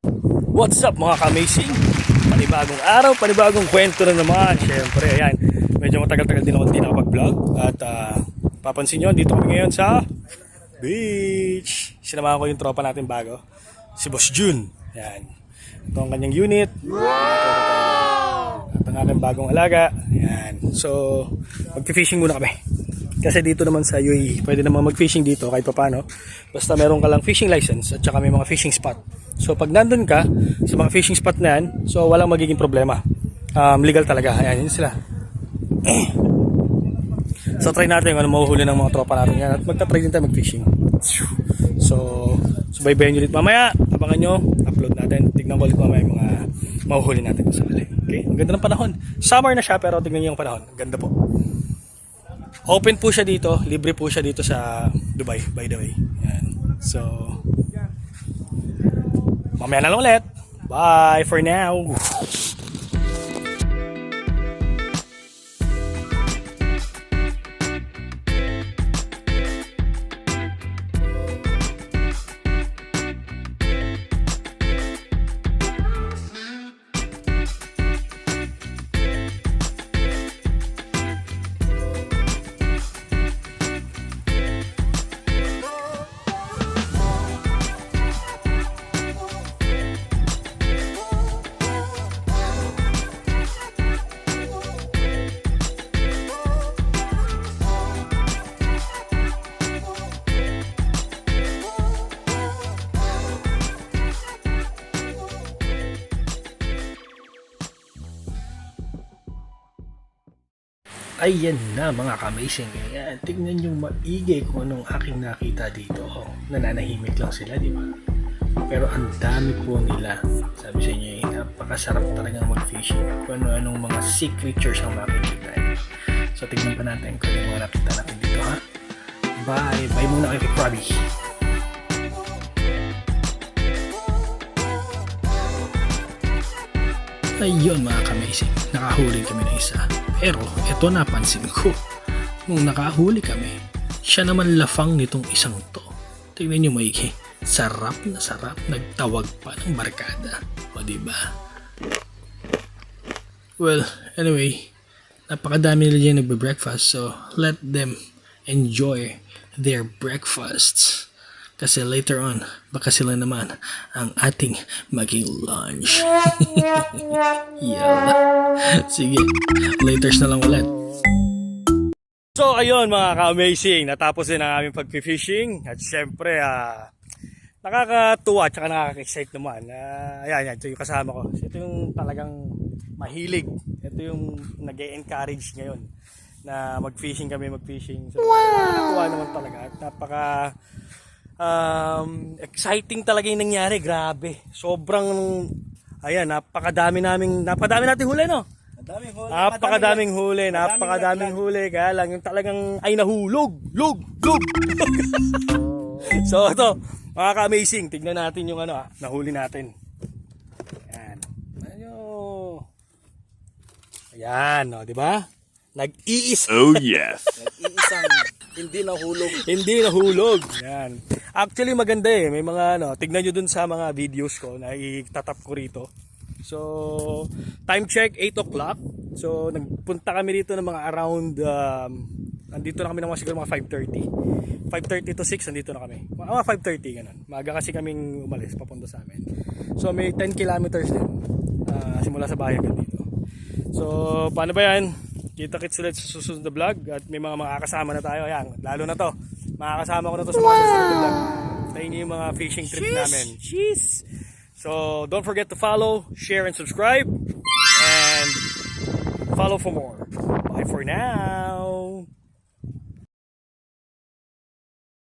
What's up mga ka-amazing? Panibagong araw, panibagong kwento na naman. Siyempre, ayan, medyo matagal-tagal din ako hindi nakapag-vlog. At papansin nyo, dito kami ngayon sa beach. Sinamahan ko yung tropa natin bago, si Boss Jun. Ayan, ito ang kanyang unit. At ang aking bagong alaga. Ayan, so mag-fishing muna kami. Kasi dito naman sa UAE, pwede naman mag-fishing dito kahit paano. Basta meron ka lang fishing license at saka may mga fishing spot. So pag nandun ka sa mga fishing spot na yan, so walang magiging problema. Legal talaga. Ayan, yun sila. So try natin kung ano mahuhuli ng mga tropa natin yan. At magta-try din tayo mag-fishing. So baybayin nyo ulit mamaya. Abangan nyo, upload natin. Tignan ko ulit mamaya yung mga mahuhuli natin sa kali. Okay? Ang ganda ng panahon. Summer na siya pero tignan nyo yung panahon. Ang ganda po. Open po siya dito, libre po siya dito sa Dubai, by the way. Yan. So, mamaya na lang ulit. Bye for now. Ayan na mga ka-amazing. Ayan, tignan nyo maigi kung anong aking nakita dito. Oh, nananahimik lang sila, di ba? Pero ang dami po nila. Sabi sa inyo, napakasarap talaga mag-fishing. Kung ano-anong mga sea creatures ang makikita. So tignan pa natin kung ano mga nakita natin dito, ha? Bye! Bye muna kayo kay Krabby. Ayun mga ka-amazing, nakahuli kami ng isa. Pero ito napansin ko, nung nakahuli kami, siya naman lafang nitong isang to. Tingnan nyo maigi, sarap na sarap, nagtawag pa ng barkada. O diba? Well, anyway, napakadami nila dyan nagbe-breakfast, so let them enjoy their breakfasts. Kasi later on, baka sila naman ang ating maging lunch. Yeah. Sige, laters na lang ulit. So ayun mga ka-amazing, natapos din ang aming pag-fishing. At syempre, nakakatuwa at nakaka-excite naman. Ayan, ito yung kasama ko. Ito yung talagang mahilig. Ito yung nag-e-encourage ngayon na mag-fishing kami, mag-fishing. So, nakakatuwa naman talaga. At exciting talaga yung nangyari, grabe. Sobrang, ayan, napakadami nating huli, no? Napakadaming huli. Kaya lang, yung talagang, ay nahulog. Lug. So, ito, mga ka-amazing, tignan natin yung nahuli natin. Ayan. Ayan, no, di ba? Nag-iisa. Oh yes. Nag-iisang hindi nahulog. Yan. Actually maganda eh. May mga tignan nyo dun sa mga videos ko na itatap ko rito. So, time check 8 o'clock. So, nagpunta kami dito ng mga around nandito na kami ng siguro mga 5:30. 5:30 to 6 nandito na kami. Mga 5:30 ganun. Maaga kasi kaming umalis papunta sa amin. So, may 10 kilometers din simula sa bahay hanggang dito. So, paano ba yan? Kita-kits ulit sa susunod na vlog at may mga makakasama na tayo. Ayan, lalo na to. Makakasama ko na to sa mga susunod na vlog. Tayo yung mga fishing trip namin. Cheese! So, don't forget to follow, share, and subscribe. And follow for more. Bye for now!